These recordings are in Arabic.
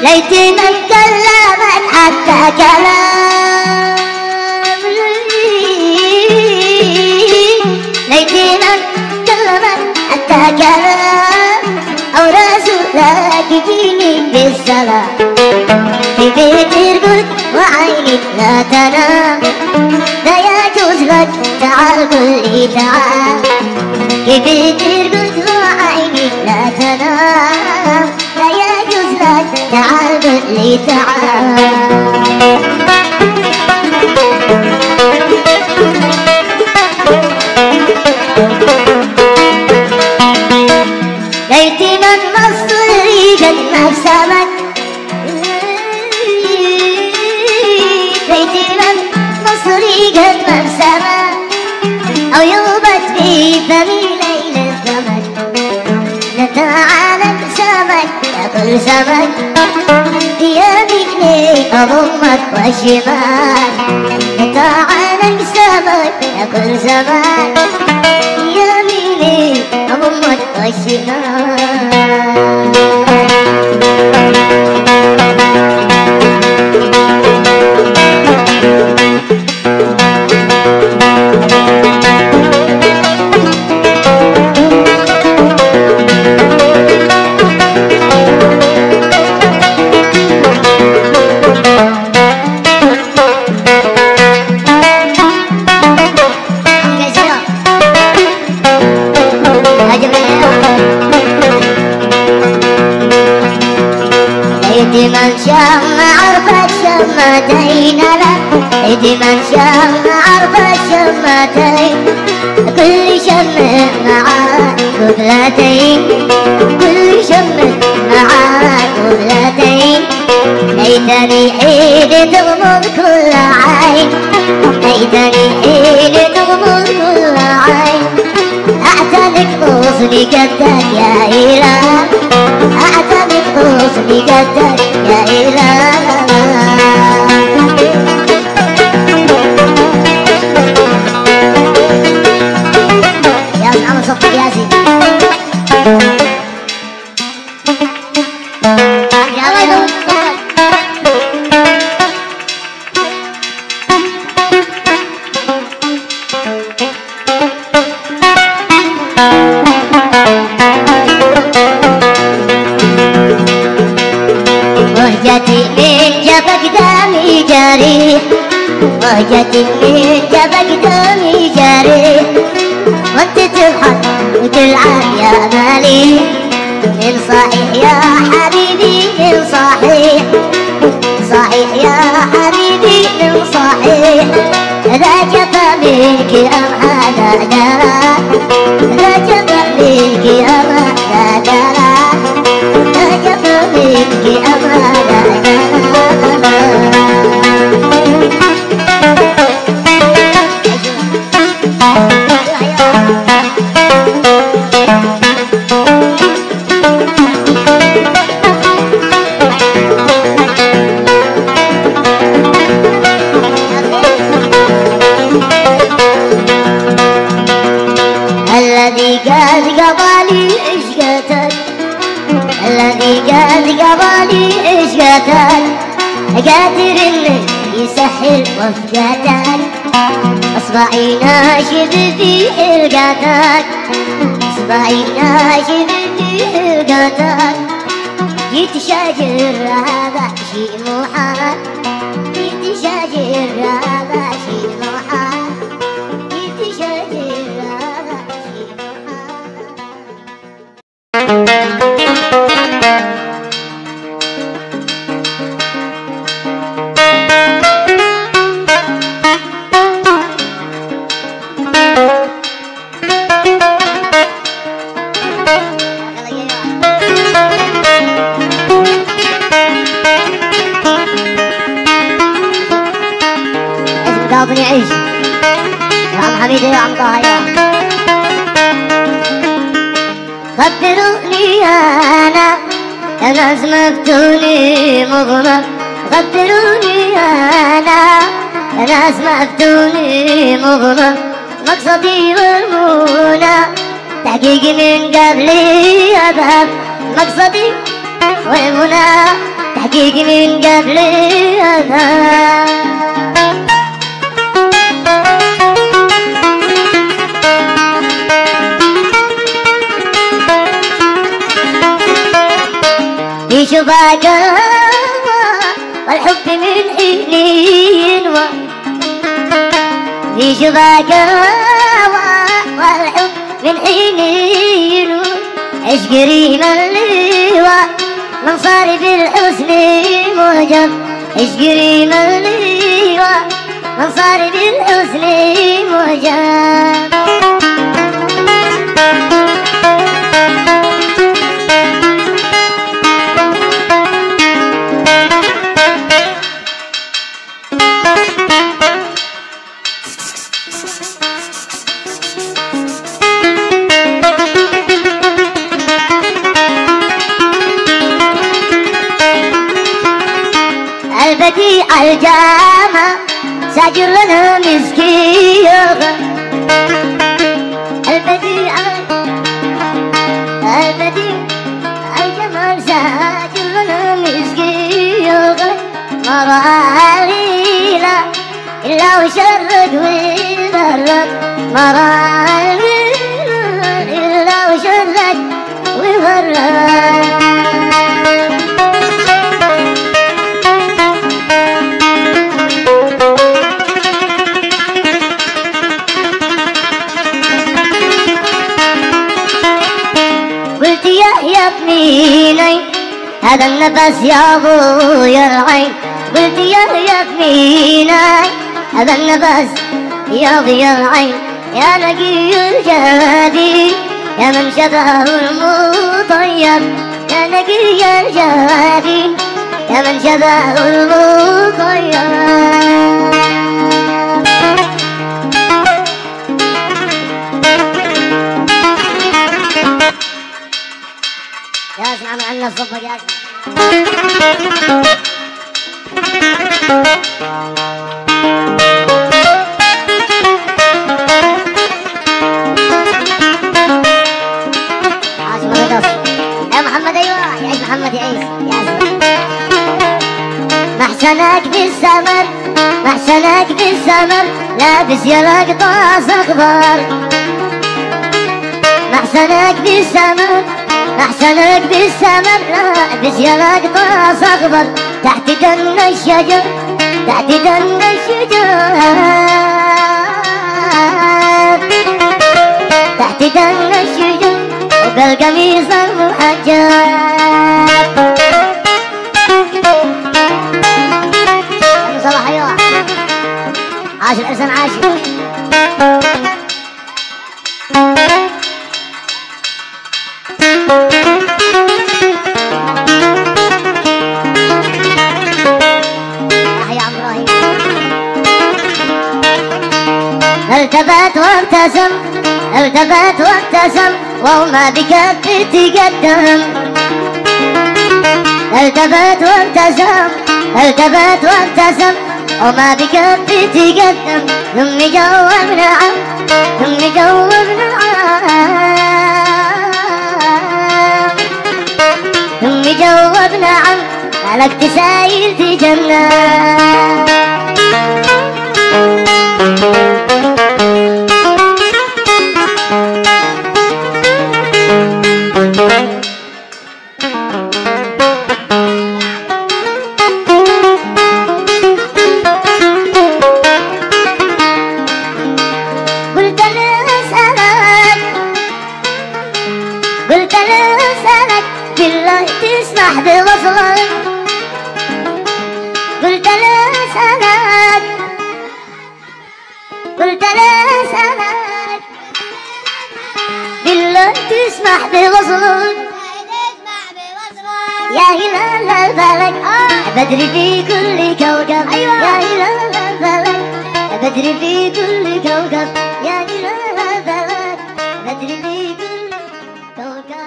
ليتنا تكلمت حتى كلام، ليتنا تكلمت حتى كلام، أو رسولك يجيني بالسلام، في بيت ترقد وعينك لا تنام، لا يجوز لك تعال قل لي تعال، كيف ترقد وعينك لا تنام، لا يجوز لك تعال قل لي تعال. ليت من مصري قد مكسبك، ليت من مصري قد مكسبك، أو يوبت في فمي ليل الزمن، نتعالج سمك ياكل سمك، بيميني أضمك والشمال، نتعالج سمك ياكل سمك، بيميني أضمك والشمال. من شم عرف الشمتين لا، من شم عرف الشمتين، كل شم معاه قبلتين، كل شم معاه قبلتين، ليتني حين تغمض كل عين، ليتني حين تغمض كل عين، أعتنق غصني قدك يا إله، أعتنق غصني قدك يا إله. يا محمد صفر ياسين يا غيظ وهجتي من جفك دمي جريح، وهجتي من جفك دمي جريح، وانت تضحك وتلعب يا مليح، من صحيح يا حبيبي من صحيح، صحيح يا حبيبي من صحيح، ذا جفا منك أم هذا درى، ذا جفا منك أم هذا درى، ذا جفا منك أم هذا درى. الذي قد قبالي عشقتك، الذي قد قبالي عشقتك، قادر انه يسهل وفقتك، اصبعي ناشف في حلقتك، اصبعي ناشف في حلقتك، جيت شاجر هذا شيء محال، جيت شاجر هذا شيء محال، جيت شاجر هذا شيء قاضي يعيش يا عم حميد يا عم طه يا خبروني انا ناس مفتوني مغمر، خبروني انا ناس مفتوني مغمر، مقصدي والمنى تحقيق من قبلي أذهب، مقصدي والمنى تحقيق من قبل هذا. في شباك والحب من حين ينوى، في شباك والحب من حين ينوى، عشق ريم اللواء من صار بالحسن معجب، عشق ريم اللواء من صار بالحسن معجب. البديع الجامع ساجر لنا مسكين، البديع الجمال ساجر لنا مسكين، ما رأى ليلة إلا وشرد ويبرد، ما رأى ليلة إلا وشرد ويبرد. يا ابني هذا النفس يا ابويا العين، قلت يا ابني هذا النفس يا ابويا العين، يا نقي الجهادي يا من شبه المطيب، يا نقي الجهادي يا من شبه المطيب. ياسم عم عنا الصبق ياسم. عاشم الرقص يا محمد، ايوه يعيش محمد يعيش ياسم. محسنك بالسمر محسنك بالسمر لابس يا رقطاس اخضر، محسنك بالسمر محسنك بالسمر لابس يا رقطاس اخضر، تحت دن الشجر تحت دن الشجر تحت دن الشجر وبالقميص المحجب. صباح ايوه عاش الارسم عاشق. التفت وابتسم التفت وابتسم وما بكف تقدم، التفت وابتسم التفت وابتسم وما بكف تقدم، ثم جاوب نعم ثم جاوب نعم ثم جاوب نعم، مالك تسايل تجنن. قلت لسانك بالله تسمح بوصلك، قلت لسانك قلت لسانك بالله تسمح بوصلك، يا هلال الفلك بدري في كل كوكب، أيوة يا هلال الفلك بدري في كل كوكب، يا هلال الفلك بدري في كل كوكب.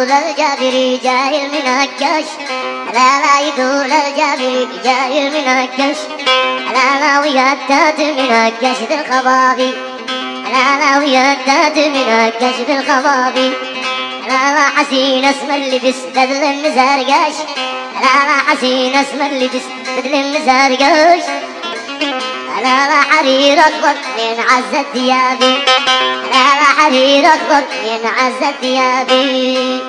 يقول الجابري جاي المنقش، لا يقول الجابري جاي المنقش، لا ويدات منقش بالخبابي، لا ويدات منقش بالخبابي، لا حسين اسمر لبس بدل المزرقش، لا حسين اسمر لبس بدل المزرقش، لا حرير اخضر من عز ثيابي، لا حرير اخضر من عز ثيابي.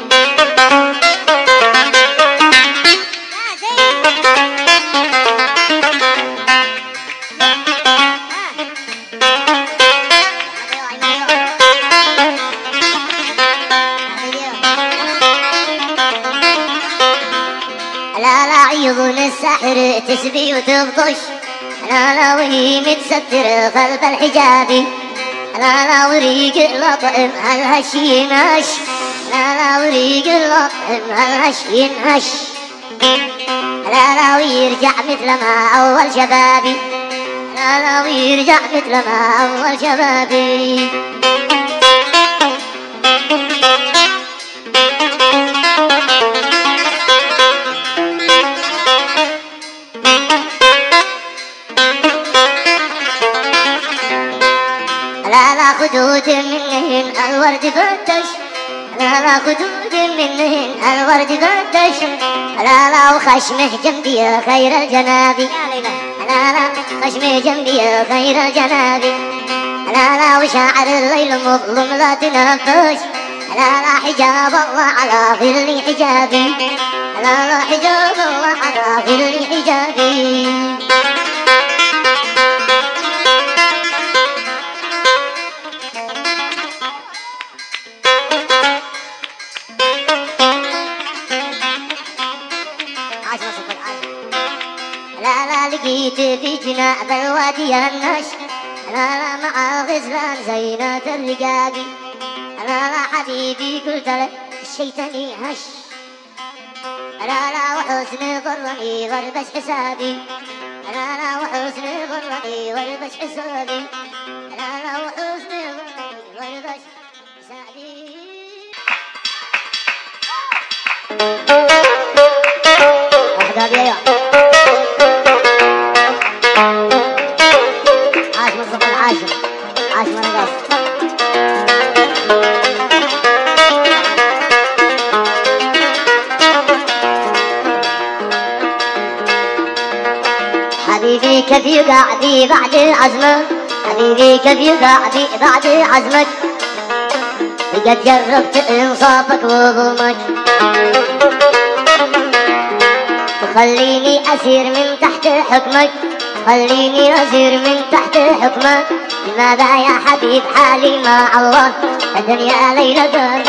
لا عيضون السحر تسبي وتبطش، لا وهي متستر خلف الحجاب، لا وريق اللطم هالهش ينهش، لا وريق اللطم هالهش ينهش، لا ويرجع مثل ما أول شبابي، لا ويرجع مثل ما أول شبابي. لا خدود منهن الورد فتش، لا خدود منهن الورد فتش، لا وخشمه جنبي يا خير الجنابي، لا خشمه جنبي يا خير الجنابي، لا وشاعر الليل مظلم لا تنفش، لا حجاب الله على ظل حجابي، لا حجاب الله على ظل حجابي. لا لقيت في جناب الوادي النش، لا مع غزلان زينات الرقابي، لا حبيبي قلت له الشيطاني هش، لا وحسن ضرني غربش حسابي، لا وحسن ضرني غربش حسابي، لا وحسن ضرني غربش حسابي. أحدى بيا عاش مصطفى العاشر، عاش مرقص. حبيبي كيف يقعدي بعد العزمة، حبيبي كيف يقعدي بعد عزمك، قد جربت انصافك وظلمك، تخليني أسير من تحت حكمك، خليني أسير من تحت حكمك، لماذا يا حبيب حالي مع الله الدنيا ليلة.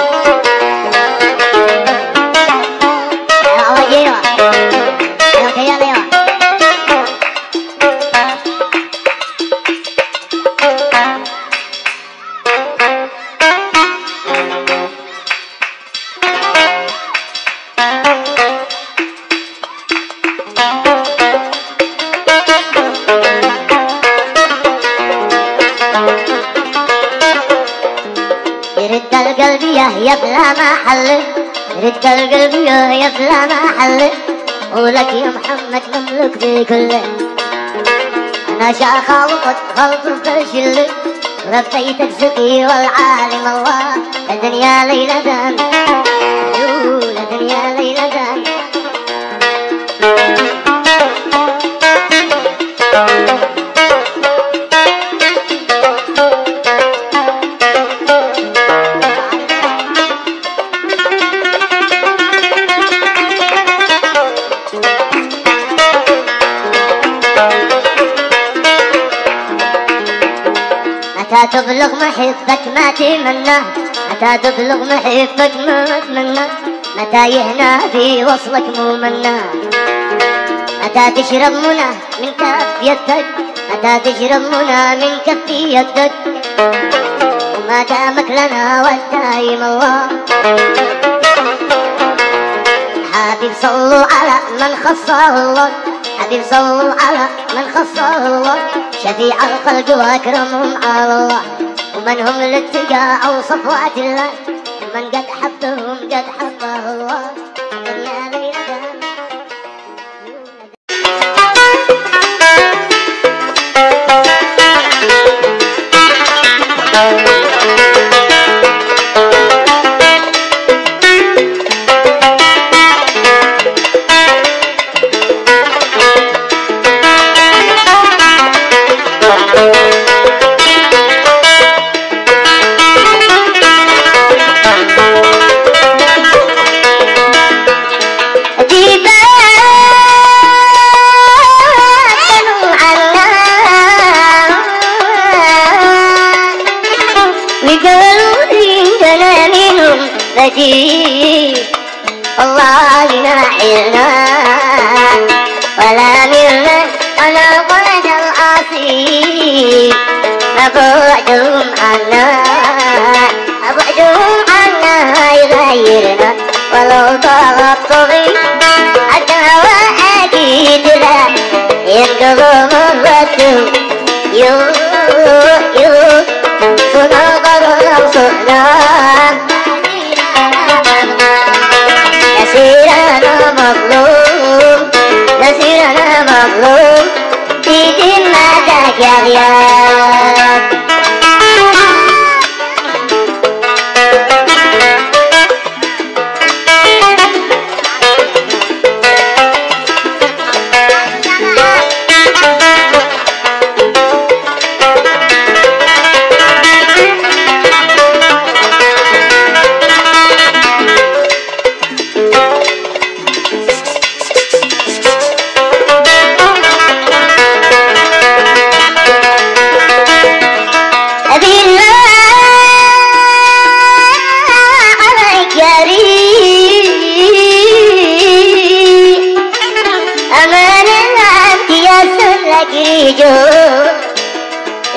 يرد القلب يا بلا محل، يرد القلب يا بلا محل، ولك يا محمد مملوك بكله، أنا شاخة وخلط بشل، ربيتك زكي والعالم الله، الدنيا ليلة دان، الدنيا ليلة دان. متى تبلغ محبك ما تمنى، متى تبلغ محبك ما تمنى، متى يهنى في وصلك ممنى، متى تشرب منى من كف يدك، متى تشرب منى من كف يدك، وما دامك لنا والدايم الله. حبيب صلوا على من خصه الله، حبيب صلوا على من خصه الله، شفيع الخلق واكرمهم على الله، ومن هم للاتقاء او صفوات الله، ومن قد حبهم قد حبه الله الدنيا ليلة والله ما حلنا ولا ملنا ولا ولد الأصيل بعدهم عنا يغيرنا ولو طال الطريق الدهوى أكيد لا ينقضوا مرته صنع نسيرنا مظلوم في ذمتك يا غياب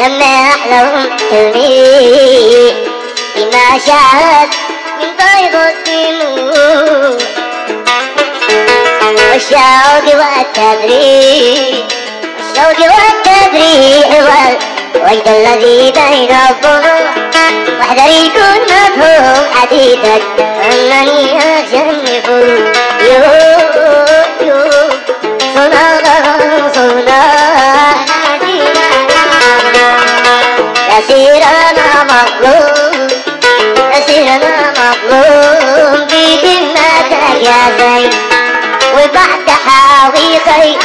لما أحلم تغني بما شاهد من بيض الدموع والشوق والتدريع والوجد الذي بين الضلوع واحذر يكون مفهوم حديثك أنني أخشى النفوس نسيرنا مظلوم في ذمتك يا زين وبعد حاويخي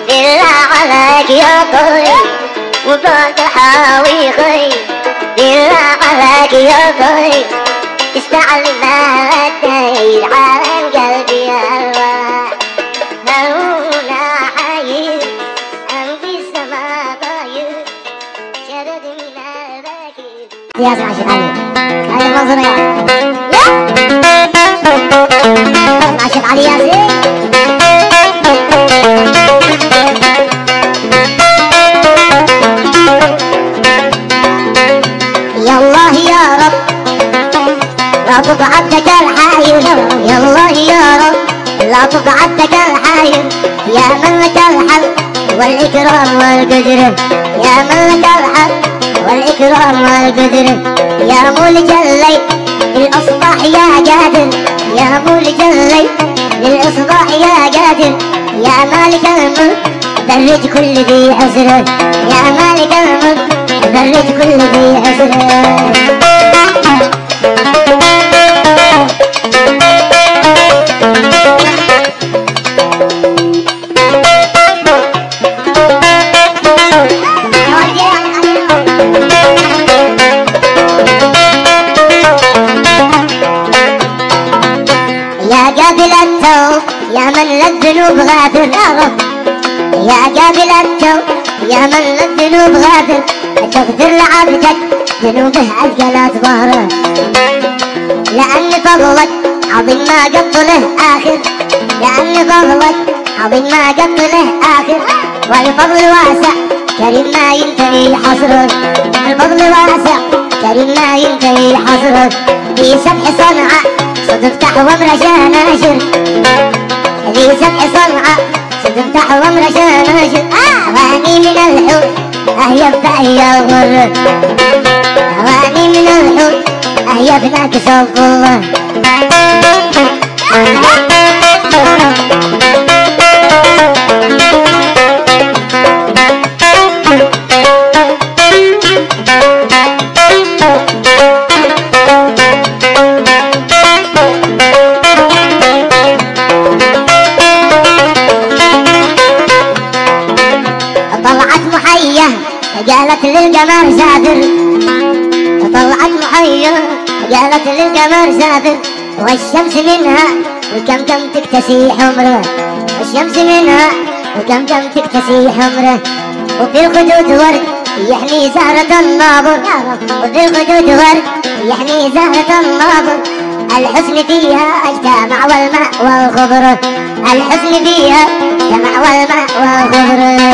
بالله عليك يا طيب وبعد حاويخي بالله عليك يا طيب استعلم الدين على قلبي الواح هنا حير أم في السماء طاير شرد من البكير يا عشان علي هذا المنظر يا عشان علي يا زين يا الله يا رب لا تبعدك الحاير يا الله يا رب لا تبعدك الحاير يا من لك الحمد والإكرام والقدر يا من لك الحمد والإكرام والقدر يا مولج الليل للأصباح يا قادر يا مولج الليل للأصباح يا قادر يا مالك الملك فرج كل ذي حسر يا مالك الملك فرج كل ذي حسر يا من للذنوب غافر يا رب يا قابل التوب يا من للذنوب غافر تغفر لعبدك ذنوبه أثقلت ظهره لأن فضلك عظيم ما قط له آخر لأن فضلك عظيم ما قط له آخر والفضل واسع كريم ما ينتهي حصره الفضل واسع كريم ما ينتهي حصره في سبح صنعاء صدفتح ومرشا ناشر في سبح صنعاء صدفتح ومرشا ناشر أغاني من الحور أهي الضحية الغر أغاني من الحور يا ابنك صف الله. طلعت محية قالت للقمر سافر، طلعت محية قالت للقمر سافر، والشمس منها وكم كم تكتسي حمره، والشمس منها وكم كم تكتسي حمره، وفي الخدود ورد يحمي زهرة الناظر، وفي الخدود ورد يحمي زهرة الناظر، الحسن فيها اجتمع والماء والخضر، الحسن فيها اجتمع والماء والخضر.